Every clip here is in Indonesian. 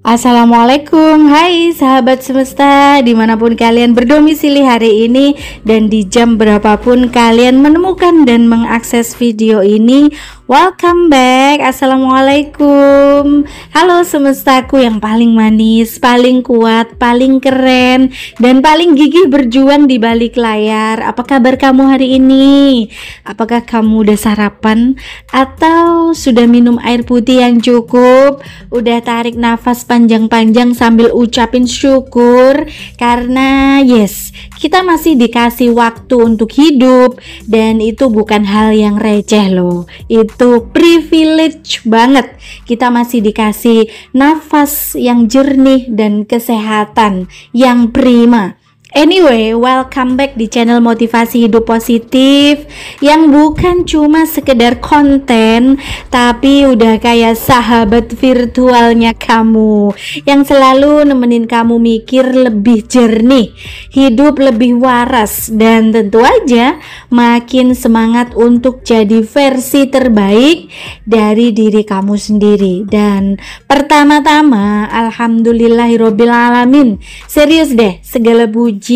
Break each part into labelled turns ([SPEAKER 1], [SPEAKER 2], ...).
[SPEAKER 1] Assalamualaikum, hai sahabat semesta dimanapun kalian berdomisili hari ini dan di jam berapapun kalian menemukan dan mengakses video ini. Welcome back. Assalamualaikum. Halo semestaku yang paling manis, paling kuat, paling keren, dan paling gigih berjuang di balik layar. Apa kabar kamu hari ini? Apakah kamu udah sarapan? Atau sudah minum air putih yang cukup? Udah tarik nafas panjang-panjang sambil ucapin syukur? Karena yes, kita masih dikasih waktu untuk hidup, dan itu bukan hal yang receh loh. Itu privilege banget. Kita masih dikasih nafas yang jernih dan kesehatan yang prima. Anyway, welcome back di channel Motivasi Hidup Positif yang bukan cuma sekedar konten, tapi udah kayak sahabat virtualnya kamu yang selalu nemenin kamu mikir lebih jernih, hidup lebih waras, dan tentu aja makin semangat untuk jadi versi terbaik dari diri kamu sendiri. Dan pertama-tama, alhamdulillahirobbilalamin, serius deh, segala puji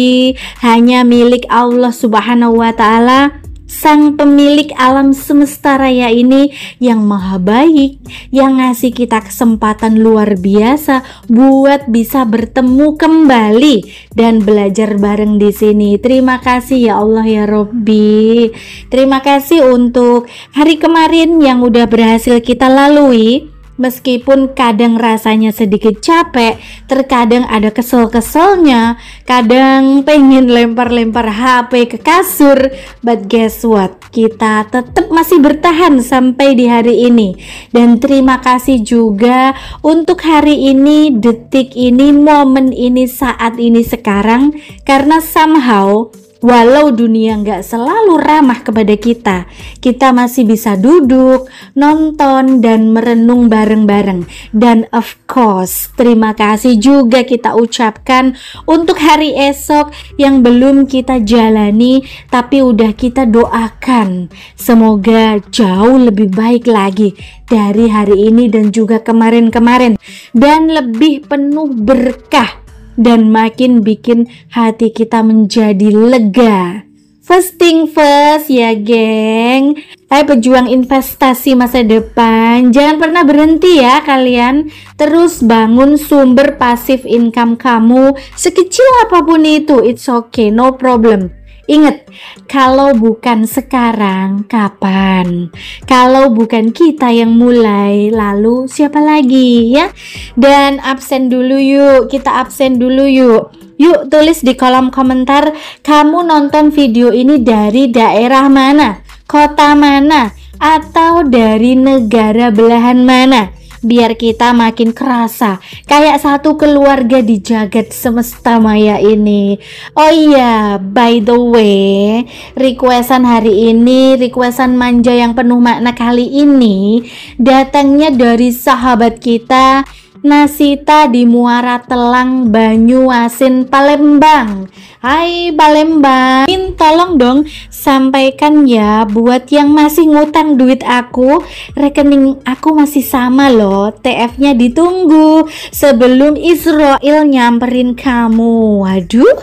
[SPEAKER 1] hanya milik Allah Subhanahu wa Ta'ala, Sang pemilik alam semesta raya ini yang maha baik, yang ngasih kita kesempatan luar biasa buat bisa bertemu kembali dan belajar bareng di sini. Terima kasih ya Allah ya Robbi. Terima kasih untuk hari kemarin yang udah berhasil kita lalui. Meskipun kadang rasanya sedikit capek, terkadang ada kesel-keselnya, kadang pengen lempar-lempar HP ke kasur, but guess what? Kita tetap masih bertahan sampai di hari ini. Dan terima kasih juga untuk hari ini, detik ini, momen ini, saat ini, sekarang, karena somehow walau dunia nggak selalu ramah kepada kita, kita masih bisa duduk, nonton, dan merenung bareng-bareng. Dan of course, terima kasih juga kita ucapkan untuk hari esok yang belum kita jalani, tapi udah kita doakan. Semoga jauh lebih baik lagi dari hari ini dan juga kemarin-kemarin, dan lebih penuh berkah, dan makin bikin hati kita menjadi lega. First thing first ya geng, hai pejuang investasi masa depan, jangan pernah berhenti ya kalian. Terus bangun sumber pasif income kamu, sekecil apapun itu, it's okay, no problem. Ingat, kalau bukan sekarang, kapan? Kalau bukan kita yang mulai, lalu siapa lagi ya? Dan absen dulu yuk, kita absen dulu yuk. Yuk tulis di kolom komentar, kamu nonton video ini dari daerah mana, kota mana, atau dari negara belahan mana, biar kita makin kerasa kayak satu keluarga di jagat semesta maya ini. Oh iya, by the way, requestan hari ini, requestan manja yang penuh makna kali ini datangnya dari sahabat kita Nasita di Muara Telang, Banyuasin, Palembang. Hai Palembang, tolong dong sampaikan ya buat yang masih ngutang duit aku, rekening aku masih sama loh, TF-nya ditunggu sebelum Israel nyamperin kamu. Waduh.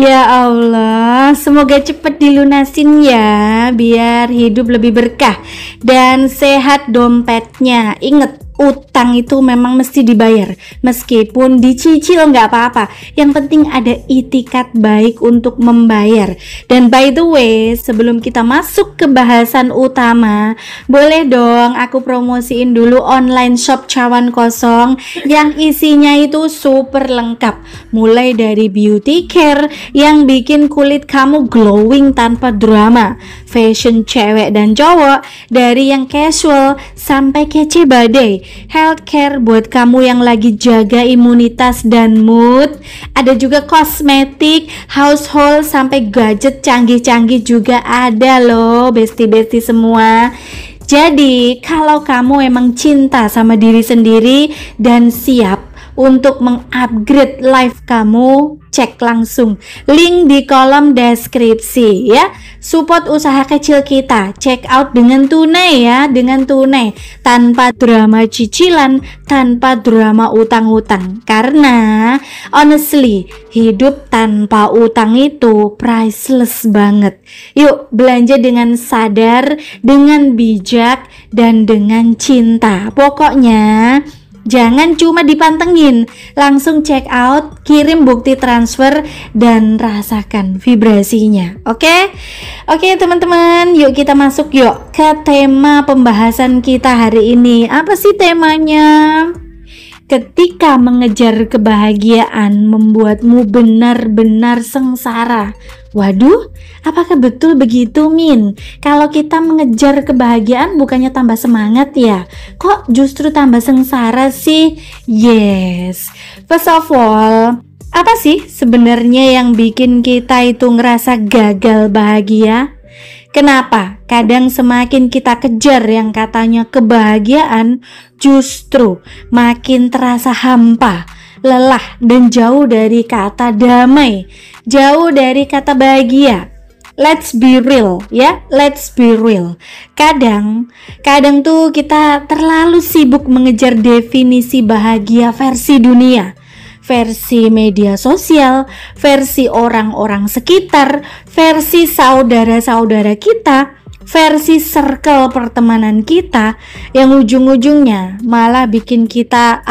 [SPEAKER 1] Ya Allah, semoga cepat dilunasin ya, biar hidup lebih berkah dan sehat dompetnya. Ingat, utang itu memang mesti dibayar, meskipun dicicil nggak apa-apa, yang penting ada itikat baik untuk membayar. Dan by the way, sebelum kita masuk ke bahasan utama, boleh dong aku promosiin dulu online shop Cawan Kosong yang isinya itu super lengkap, mulai dari beauty care yang bikin kulit kamu glowing tanpa drama, fashion cewek dan cowok dari yang casual sampai kece badai, healthcare buat kamu yang lagi jaga imunitas dan mood, ada juga kosmetik, household, sampai gadget canggih-canggih juga ada loh besti-besti semua. Jadi kalau kamu emang cinta sama diri sendiri dan siap untuk mengupgrade life kamu, cek langsung link di kolom deskripsi ya. Support usaha kecil kita, check out dengan tunai ya, dengan tunai, tanpa drama cicilan, tanpa drama utang-utang. Karena honestly, hidup tanpa utang itu priceless banget. Yuk belanja dengan sadar, dengan bijak, dan dengan cinta. Pokoknya jangan cuma dipantengin, langsung check out, kirim bukti transfer, dan rasakan vibrasinya. Oke teman-teman, yuk kita masuk yuk ke tema pembahasan kita hari ini. Apa sih temanya? Ketika mengejar kebahagiaan membuatmu benar-benar sengsara. Waduh, apakah betul begitu, Min? Kalau kita mengejar kebahagiaan bukannya tambah semangat ya? Kok justru tambah sengsara sih? Yes. First of all, apa sih sebenarnya yang bikin kita itu ngerasa gagal bahagia? Kenapa? Kadang semakin kita kejar yang katanya kebahagiaan, justru makin terasa hampa, lelah, dan jauh dari kata damai, jauh dari kata bahagia. Let's be real ya, let's be real. Kadang tuh kita terlalu sibuk mengejar definisi bahagia versi dunia, versi media sosial, versi orang-orang sekitar, versi saudara-saudara kita, versi circle pertemanan kita, yang ujung-ujungnya malah bikin kita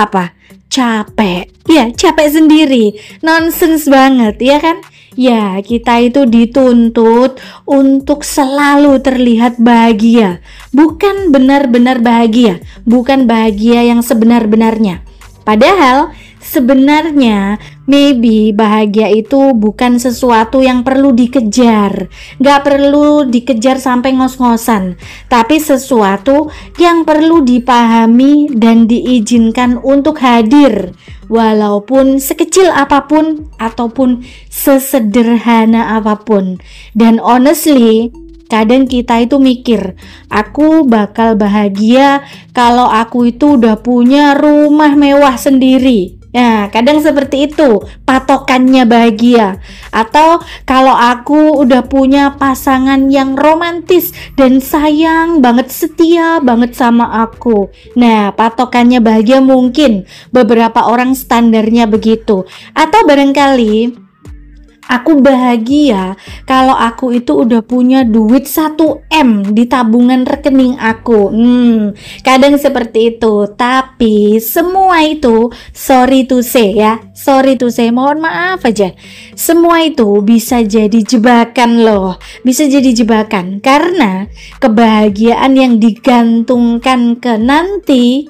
[SPEAKER 1] capek. Ya, capek sendiri. Nonsens banget, ya kan? Ya, kita itu dituntut untuk selalu terlihat bahagia. Bukan benar-benar bahagia, bukan bahagia yang sebenar-benarnya. Padahal sebenarnya maybe bahagia itu bukan sesuatu yang perlu dikejar, gak perlu dikejar sampai ngos-ngosan, tapi sesuatu yang perlu dipahami dan diizinkan untuk hadir, walaupun sekecil apapun ataupun sesederhana apapun. Dan honestly, kadang kita itu mikir, aku bakal bahagia kalau aku itu udah punya rumah mewah sendiri. Nah, kadang seperti itu patokannya bahagia. Atau kalau aku udah punya pasangan yang romantis dan sayang banget, setia banget sama aku. Nah, patokannya bahagia mungkin beberapa orang standarnya begitu. Atau barangkali aku bahagia kalau aku itu udah punya duit 1M di tabungan rekening aku. Kadang seperti itu. Tapi semua itu, sorry to say, mohon maaf aja, semua itu bisa jadi jebakan loh. Bisa jadi jebakan. Karena kebahagiaan yang digantungkan ke nanti,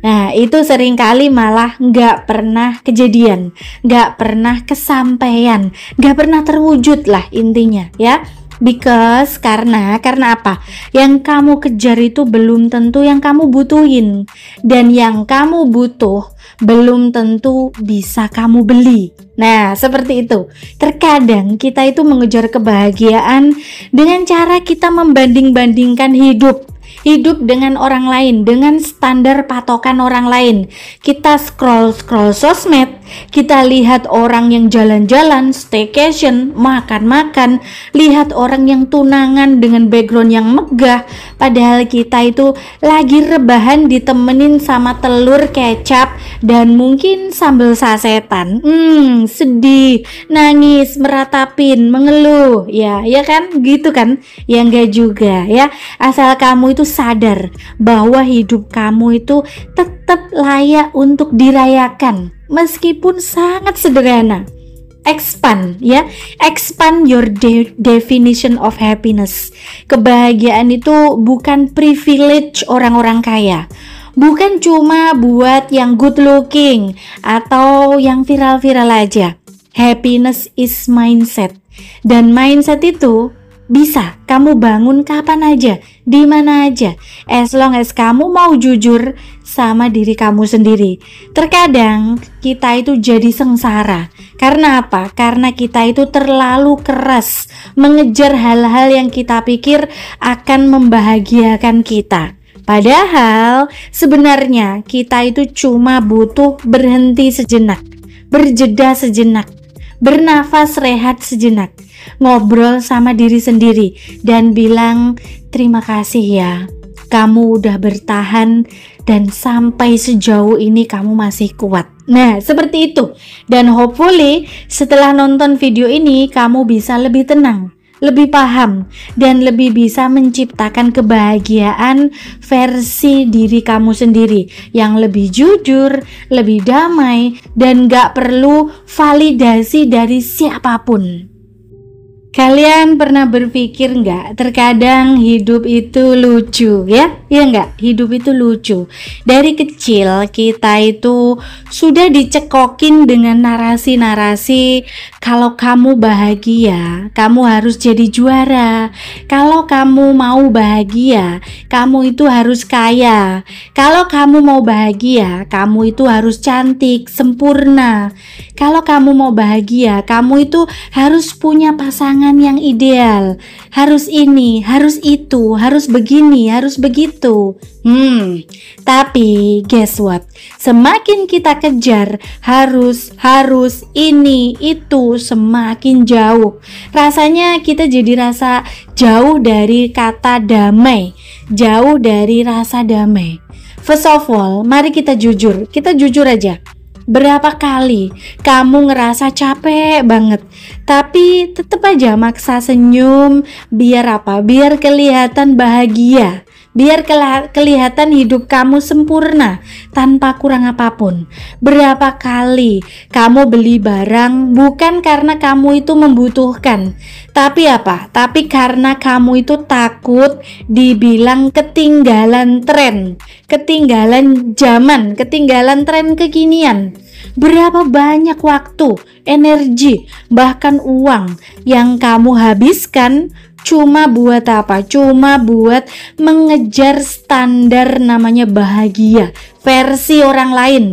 [SPEAKER 1] nah itu seringkali malah gak pernah kejadian, gak pernah kesampaian, gak pernah terwujud lah intinya ya. Because karena apa? Yang kamu kejar itu belum tentu yang kamu butuhin, dan yang kamu butuh belum tentu bisa kamu beli. Nah, seperti itu. Terkadang kita itu mengejar kebahagiaan dengan cara kita membanding-bandingkan hidup dengan orang lain, dengan standar patokan orang lain. Kita scroll sosmed, kita lihat orang yang jalan-jalan, staycation, makan-makan, lihat orang yang tunangan dengan background yang megah, padahal kita itu lagi rebahan ditemenin sama telur, kecap, dan mungkin sambal sasetan. Sedih, nangis, meratapin, mengeluh, ya kan, gitu kan? Ya enggak juga ya. Asal kamu itu sadar bahwa hidup kamu itu tetap layak untuk dirayakan meskipun sangat sederhana. Expand your definition of happiness. Kebahagiaan itu bukan privilege orang-orang kaya, bukan cuma buat yang good looking atau yang viral-viral aja. Happiness is mindset, dan mindset itu bisa kamu bangun kapan aja, di mana aja, as long as kamu mau jujur sama diri kamu sendiri. Terkadang kita itu jadi sengsara. Karena apa? Karena kita itu terlalu keras mengejar hal-hal yang kita pikir akan membahagiakan kita. Padahal sebenarnya kita itu cuma butuh berhenti sejenak, berjeda sejenak, bernafas rehat sejenak, ngobrol sama diri sendiri dan bilang terima kasih ya, kamu udah bertahan dan sampai sejauh ini kamu masih kuat. Nah, seperti itu. Dan hopefully setelah nonton video ini kamu bisa lebih tenang, lebih paham, dan lebih bisa menciptakan kebahagiaan versi diri kamu sendiri yang lebih jujur, lebih damai, dan gak perlu validasi dari siapapun. Kalian pernah berpikir nggak, terkadang hidup itu lucu ya? Ya nggak? Hidup itu lucu. Dari kecil kita itu sudah dicekokin dengan narasi-narasi kalau kamu bahagia, kamu harus jadi juara. Kalau kamu mau bahagia, kamu itu harus kaya. Kalau kamu mau bahagia, kamu itu harus cantik, sempurna. Kalau kamu mau bahagia, kamu itu harus punya pasangan yang ideal, harus ini, harus itu, harus begini, harus begitu. Tapi guess what? Semakin kita kejar harus ini, itu, semakin jauh. Rasanya kita jadi rasa jauh dari kata damai, jauh dari rasa damai. First of all, mari kita jujur aja. Berapa kali kamu ngerasa capek banget, tapi tetap aja maksa senyum, biar apa? Biar kelihatan bahagia, biar kelihatan hidup kamu sempurna tanpa kurang apapun. Berapa kali kamu beli barang bukan karena kamu itu membutuhkan, tapi apa? Tapi karena kamu itu takut dibilang ketinggalan tren, ketinggalan zaman, ketinggalan tren kekinian. Berapa banyak waktu, energi, bahkan uang yang kamu habiskan cuma buat apa? Cuma buat mengejar standar namanya bahagia, versi orang lain,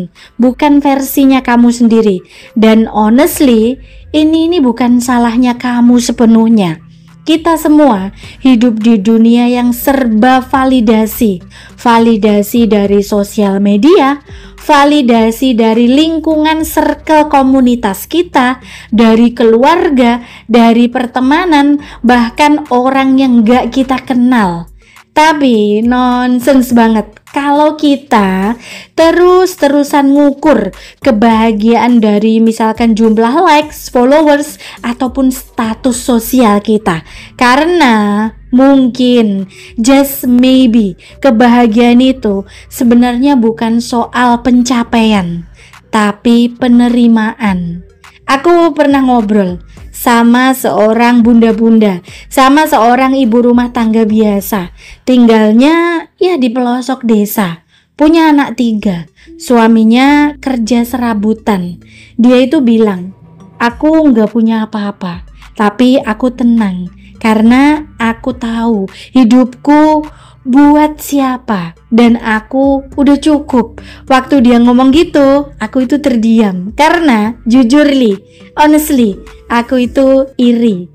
[SPEAKER 1] bukan versinya kamu sendiri. Dan honestly, ini bukan salahnya kamu sepenuhnya. Kita semua hidup di dunia yang serba validasi. Validasi dari sosial media, validasi dari lingkungan circle komunitas kita, dari keluarga, dari pertemanan, bahkan orang yang gak kita kenal. Tapi nonsens banget kalau kita terus-terusan ngukur kebahagiaan dari misalkan jumlah likes, followers, ataupun status sosial kita. Karena mungkin, just maybe, kebahagiaan itu sebenarnya bukan soal pencapaian, tapi penerimaan. Aku pernah ngobrol sama seorang bunda-bunda, sama seorang ibu rumah tangga biasa, tinggalnya ya di pelosok desa, punya anak 3, suaminya kerja serabutan. Dia itu bilang, aku nggak punya apa-apa, tapi aku tenang karena aku tahu hidupku buat siapa dan aku udah cukup. Waktu dia ngomong gitu, aku itu terdiam karena jujurly, honestly, aku itu iri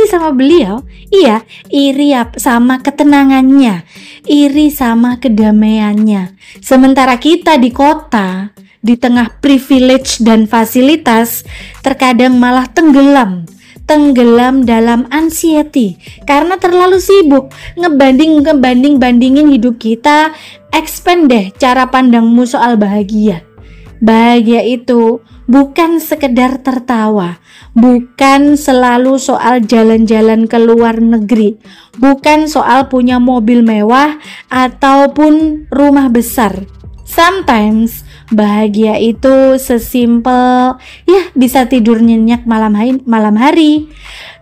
[SPEAKER 1] sama beliau. Iya, iri sama ketenangannya, iri sama kedamaiannya. Sementara kita di kota, di tengah privilege dan fasilitas, terkadang malah tenggelam dalam anxiety karena terlalu sibuk ngebandingin hidup kita. Expand deh cara pandangmu soal bahagia. Bahagia itu bukan sekedar tertawa, bukan selalu soal jalan-jalan ke luar negeri, bukan soal punya mobil mewah ataupun rumah besar. Sometimes bahagia itu sesimpel ya bisa tidur nyenyak malam hari,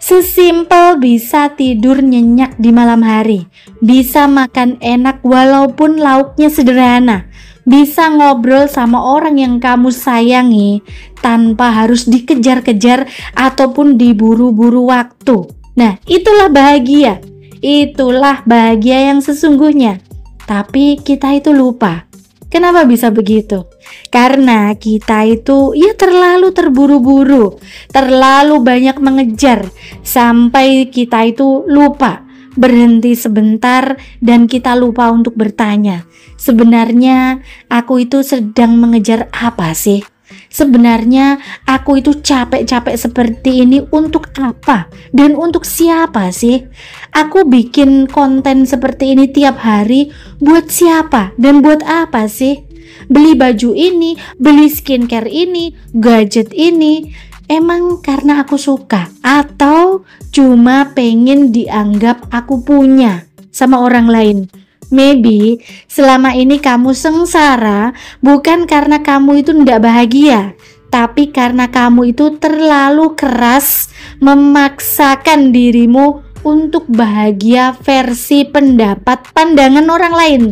[SPEAKER 1] sesimpel bisa tidur nyenyak di malam hari, bisa makan enak walaupun lauknya sederhana, bisa ngobrol sama orang yang kamu sayangi tanpa harus dikejar-kejar ataupun diburu-buru waktu. Nah, itulah bahagia yang sesungguhnya. Tapi kita itu lupa. Kenapa bisa begitu? Karena kita itu ya terlalu terburu-buru, terlalu banyak mengejar sampai kita itu lupa berhenti sebentar dan kita lupa untuk bertanya, sebenarnya aku itu sedang mengejar apa sih? Sebenarnya aku itu capek-capek seperti ini untuk apa dan untuk siapa sih? Aku bikin konten seperti ini tiap hari buat siapa dan buat apa sih? Beli baju ini, beli skincare ini, gadget ini, emang karena aku suka atau cuma pengen dianggap aku punya sama orang lain? Maybe selama ini kamu sengsara bukan karena kamu itu tidak bahagia, tapi karena kamu itu terlalu keras memaksakan dirimu untuk bahagia versi pendapat pandangan orang lain,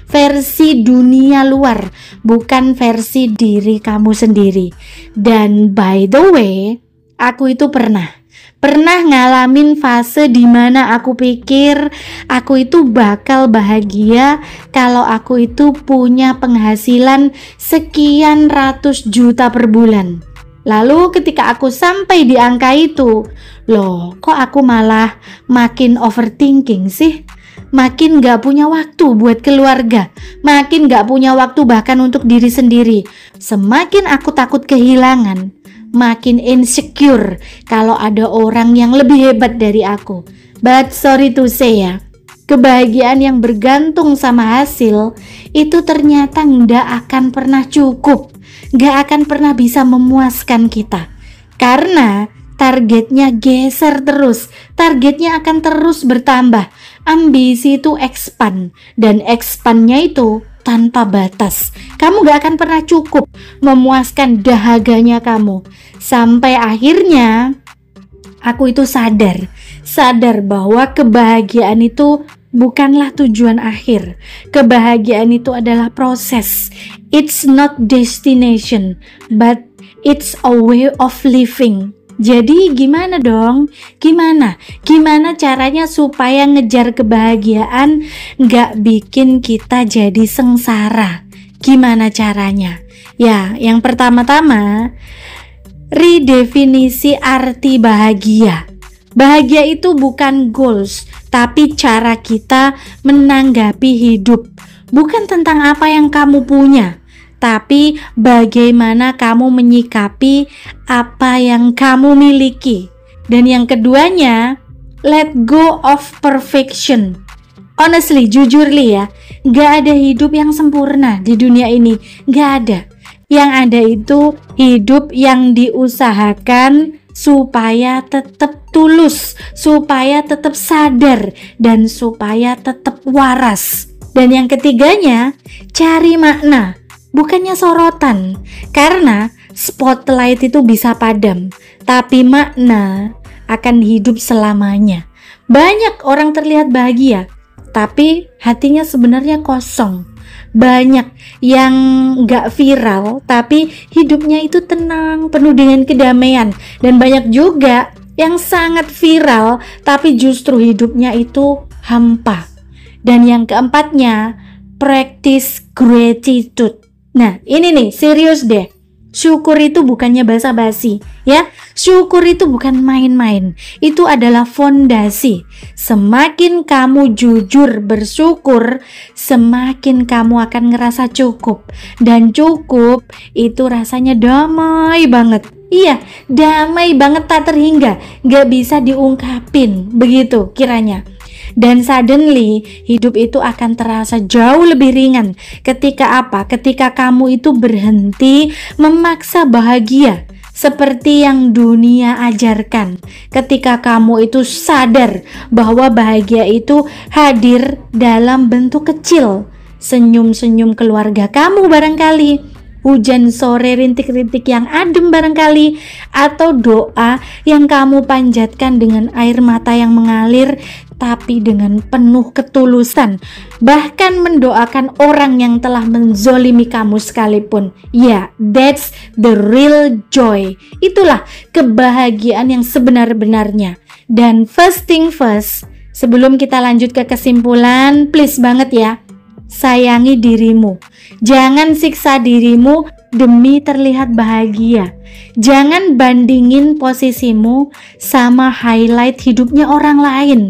[SPEAKER 1] versi dunia luar, bukan versi diri kamu sendiri. Dan by the way, aku itu pernah ngalamin fase dimana aku pikir aku itu bakal bahagia kalau aku itu punya penghasilan sekian ratus juta per bulan. Lalu ketika aku sampai di angka itu, loh kok aku malah makin overthinking sih? Makin gak punya waktu buat keluarga, makin gak punya waktu bahkan untuk diri sendiri. Semakin aku takut kehilangan, makin insecure kalau ada orang yang lebih hebat dari aku. But sorry to say ya, kebahagiaan yang bergantung sama hasil itu ternyata nggak akan pernah cukup, nggak akan pernah bisa memuaskan kita. Karena targetnya geser terus, targetnya akan terus bertambah. Ambisi itu expand, dan expandnya itu tanpa batas. Kamu gak akan pernah cukup memuaskan dahaganya kamu. Sampai akhirnya aku itu sadar bahwa kebahagiaan itu bukanlah tujuan akhir. Kebahagiaan itu adalah proses. It's not destination, but it's a way of living. Jadi gimana dong? Gimana caranya supaya ngejar kebahagiaan gak bikin kita jadi sengsara? Gimana caranya? Ya, yang pertama-tama, redefinisi arti bahagia. Bahagia itu bukan goals, tapi cara kita menanggapi hidup. Bukan tentang apa yang kamu punya, tapi bagaimana kamu menyikapi apa yang kamu miliki. Dan yang keduanya, let go of perfection. Honestly, jujur li ya, gak ada hidup yang sempurna di dunia ini, gak ada. Yang ada itu hidup yang diusahakan supaya tetap tulus, supaya tetap sadar, dan supaya tetap waras. Dan yang ketiganya, cari makna, bukannya sorotan. Karena spotlight itu bisa padam, tapi makna akan hidup selamanya. Banyak orang terlihat bahagia, tapi hatinya sebenarnya kosong. Banyak yang gak viral, tapi hidupnya itu tenang, penuh dengan kedamaian. Dan banyak juga yang sangat viral, tapi justru hidupnya itu hampa. Dan yang keempatnya, practice gratitude. Nah, ini nih, serius deh. Syukur itu bukannya basa-basi, ya. Syukur itu bukan main-main. Itu adalah fondasi. Semakin kamu jujur bersyukur, semakin kamu akan ngerasa cukup. Dan cukup itu rasanya damai banget. Iya, damai banget tak terhingga, gak bisa diungkapin, begitu kiranya. Dan suddenly hidup itu akan terasa jauh lebih ringan. Ketika apa? Ketika kamu itu berhenti memaksa bahagia seperti yang dunia ajarkan. Ketika kamu itu sadar bahwa bahagia itu hadir dalam bentuk kecil. Senyum-senyum keluarga kamu barangkali, hujan sore rintik-rintik yang adem barangkali, atau doa yang kamu panjatkan dengan air mata yang mengalir tapi dengan penuh ketulusan, bahkan mendoakan orang yang telah menzolimi kamu sekalipun. Ya, that's the real joy. Itulah kebahagiaan yang sebenar-benarnya. Dan first thing first, sebelum kita lanjut ke kesimpulan, please banget ya, sayangi dirimu. Jangan siksa dirimu demi terlihat bahagia. Jangan bandingin posisimu sama highlight hidupnya orang lain.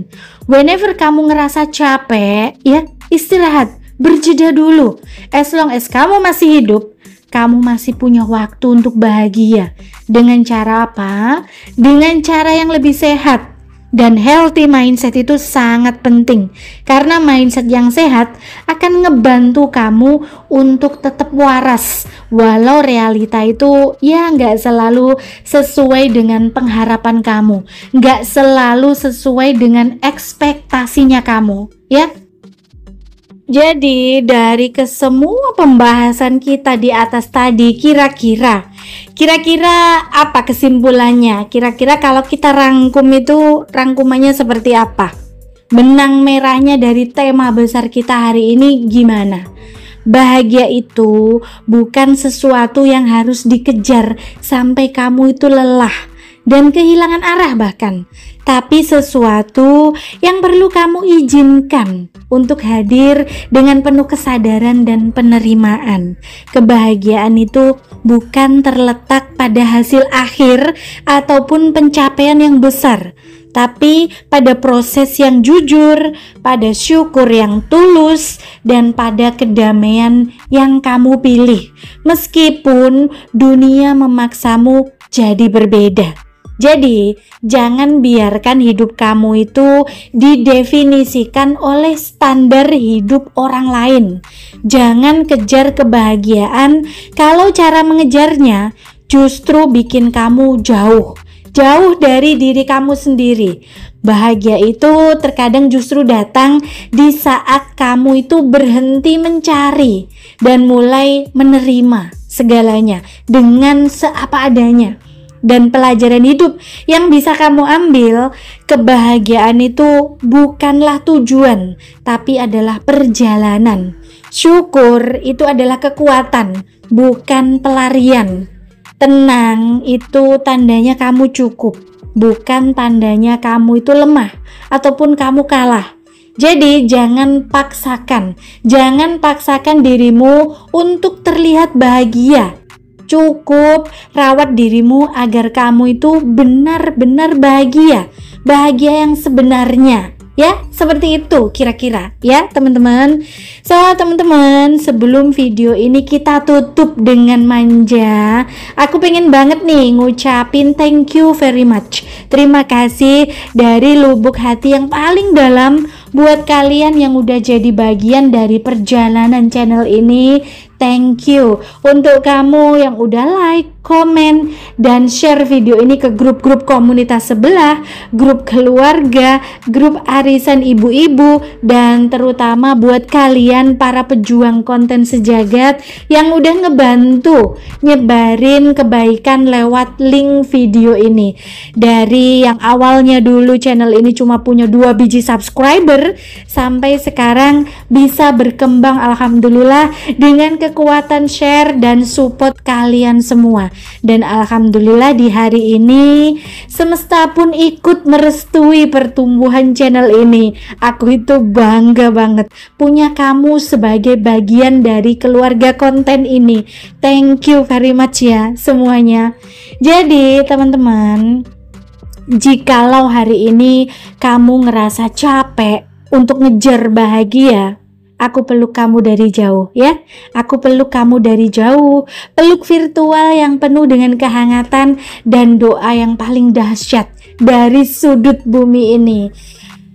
[SPEAKER 1] Whenever kamu ngerasa capek, ya istirahat, berjeda dulu. As long as kamu masih hidup, kamu masih punya waktu untuk bahagia. Dengan cara apa? Dengan cara yang lebih sehat. Dan healthy mindset itu sangat penting, karena mindset yang sehat akan ngebantu kamu untuk tetap waras, walau realita itu ya nggak selalu sesuai dengan pengharapan kamu, nggak selalu sesuai dengan ekspektasinya kamu, ya. Jadi dari kesemua pembahasan kita di atas tadi, kira-kira apa kesimpulannya? Kira-kira kalau kita rangkum itu rangkumannya seperti apa? Benang merahnya dari tema besar kita hari ini gimana? Bahagia itu bukan sesuatu yang harus dikejar sampai kamu itu lelah dan kehilangan arah bahkan, tapi sesuatu yang perlu kamu izinkan untuk hadir dengan penuh kesadaran dan penerimaan. Kebahagiaan itu bukan terletak pada hasil akhir ataupun pencapaian yang besar, tapi pada proses yang jujur, pada syukur yang tulus, dan pada kedamaian yang kamu pilih, meskipun dunia memaksamu jadi berbeda. Jadi, jangan biarkan hidup kamu itu didefinisikan oleh standar hidup orang lain. Jangan kejar kebahagiaan kalau cara mengejarnya justru bikin kamu jauh dari diri kamu sendiri. Bahagia itu terkadang justru datang di saat kamu itu berhenti mencari dan mulai menerima segalanya dengan seapa adanya. Dan pelajaran hidup yang bisa kamu ambil, kebahagiaan itu bukanlah tujuan, tapi adalah perjalanan. Syukur itu adalah kekuatan, bukan pelarian. Tenang itu tandanya kamu cukup, bukan tandanya kamu itu lemah ataupun kamu kalah. Jadi jangan paksakan dirimu untuk terlihat bahagia. Cukup rawat dirimu agar kamu itu benar-benar bahagia yang sebenarnya, ya, seperti itu kira-kira, ya teman-teman. Teman-teman, sebelum video ini kita tutup dengan manja, aku pengen banget nih ngucapin thank you very much, terima kasih dari lubuk hati yang paling dalam buat kalian yang udah jadi bagian dari perjalanan channel ini. Thank you untuk kamu yang udah like, komen, dan share video ini ke grup-grup komunitas sebelah, grup keluarga, grup arisan ibu-ibu, dan terutama buat kalian para pejuang konten sejagat yang udah ngebantu nyebarin kebaikan lewat link video ini. Dari yang awalnya dulu channel ini cuma punya 2 biji subscriber, sampai sekarang bisa berkembang alhamdulillah dengan kekuatan share dan support kalian semua. Dan alhamdulillah di hari ini semesta pun ikut merestui pertumbuhan channel ini. Aku itu bangga banget punya kamu sebagai bagian dari keluarga konten ini. Thank you very much ya semuanya. Jadi teman-teman, jikalau hari ini kamu ngerasa capek untuk ngejar bahagia, aku peluk kamu dari jauh, ya. Aku peluk kamu dari jauh, peluk virtual yang penuh dengan kehangatan dan doa yang paling dahsyat dari sudut bumi ini.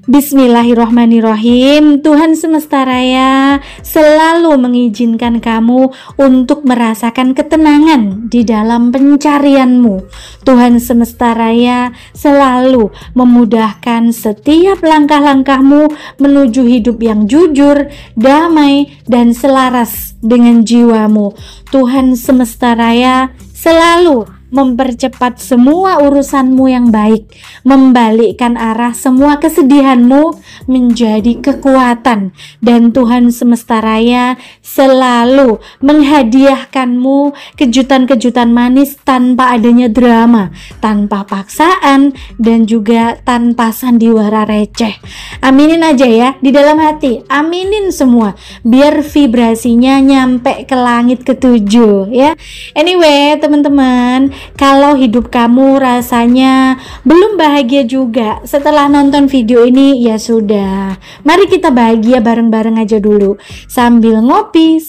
[SPEAKER 1] Bismillahirrohmanirrohim. Tuhan semesta raya selalu mengizinkan kamu untuk merasakan ketenangan di dalam pencarianmu. Tuhan semesta raya selalu memudahkan setiap langkah-langkahmu menuju hidup yang jujur, damai, dan selaras dengan jiwamu. Tuhan semesta raya selalu mempercepat semua urusanmu yang baik, membalikkan arah semua kesedihanmu menjadi kekuatan, dan Tuhan semesta raya selalu menghadiahkanmu kejutan-kejutan manis tanpa adanya drama, tanpa paksaan, dan juga tanpa sandiwara receh. Aminin aja ya di dalam hati, aminin semua biar vibrasinya nyampe ke langit ketujuh, ya. Anyway teman-teman, kalau hidup kamu rasanya belum bahagia juga setelah nonton video ini, ya sudah, mari kita bahagia bareng-bareng aja dulu, sambil ngopi,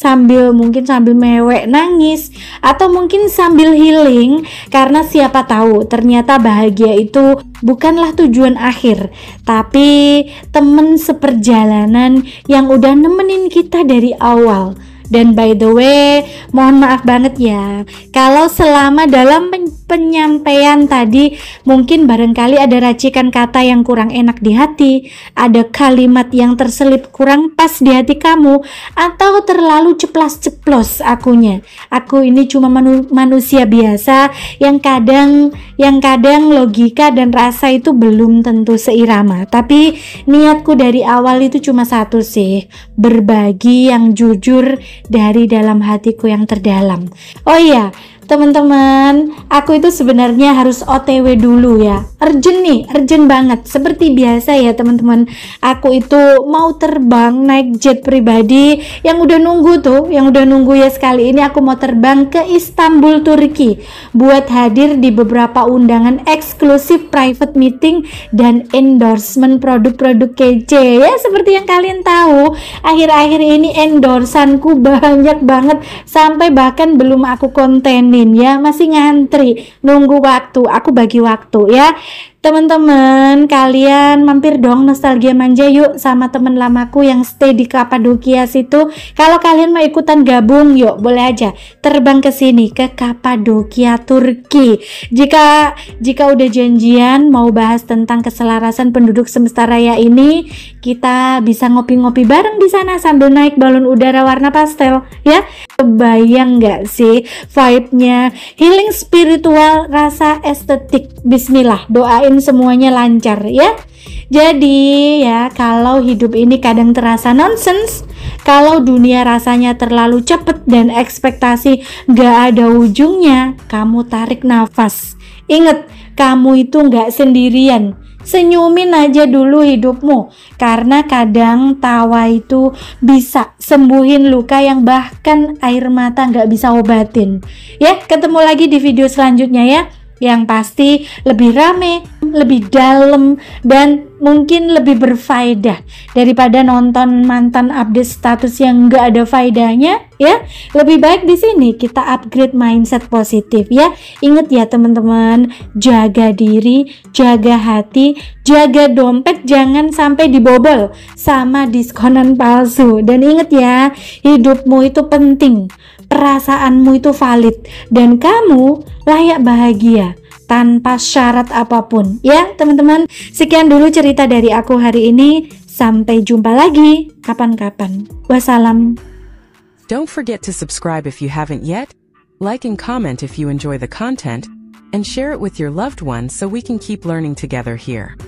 [SPEAKER 1] mungkin sambil mewek nangis, atau mungkin sambil healing, karena siapa tahu ternyata bahagia itu bukanlah tujuan akhir, tapi temen seperjalanan yang udah nemenin kita dari awal. Dan by the way, mohon maaf banget ya kalau selama dalam penyampaian tadi mungkin barangkali ada racikan kata yang kurang enak di hati, ada kalimat yang terselip kurang pas di hati kamu, atau terlalu ceplas-ceplos akunya. Aku ini cuma manusia biasa yang kadang logika dan rasa itu belum tentu seirama. Tapi niatku dari awal itu cuma satu sih, berbagi yang jujur dari dalam hatiku yang terdalam. Oh iya, teman-teman, aku itu sebenarnya harus OTW dulu ya. Urgent banget. Seperti biasa ya teman-teman, aku itu mau terbang naik jet pribadi yang udah nunggu ya. Sekali ini aku mau terbang ke Istanbul, Turki buat hadir di beberapa undangan eksklusif private meeting dan endorsement produk-produk kece ya. Seperti yang kalian tahu, akhir-akhir ini endorsanku banyak banget sampai bahkan belum aku kontenin ya, masih ngantri nunggu waktu. Aku bagi waktu ya. Teman-teman, kalian mampir dong nostalgia manja yuk sama temen lamaku yang stay di Kapadokia situ. Kalau kalian mau ikutan gabung, yuk boleh aja terbang ke sini, ke Kapadokia, Turki. Jika udah janjian mau bahas tentang keselarasan penduduk semesta raya ini, kita bisa ngopi-ngopi bareng di sana sambil naik balon udara warna pastel ya. Kebayang nggak sih vibe-nya? Healing spiritual, rasa estetik. Bismillah, doain semuanya lancar ya. Jadi ya, kalau hidup ini kadang terasa nonsens, kalau dunia rasanya terlalu cepet dan ekspektasi gak ada ujungnya, kamu tarik nafas. Ingat, kamu itu gak sendirian. Senyumin aja dulu hidupmu, karena kadang tawa itu bisa sembuhin luka yang bahkan air mata gak bisa obatin. Ya, ketemu lagi di video selanjutnya ya, yang pasti lebih rame, lebih dalam, dan mungkin lebih berfaedah daripada nonton mantan update status yang nggak ada faedahnya ya. Lebih baik di sini kita upgrade mindset positif ya. Ingat ya teman-teman, jaga diri, jaga hati, jaga dompet, jangan sampai dibobol sama diskonan palsu. Dan ingat ya, hidupmu itu penting, perasaanmu itu valid, dan kamu layak bahagia tanpa syarat apapun ya teman-teman. Sekian dulu cerita dari aku hari ini, sampai jumpa lagi kapan-kapan. Wassalam.
[SPEAKER 2] Don't forget to subscribe if you haven't yet, like and comment if you enjoy the content, and share it with your loved ones so we can keep learning together here.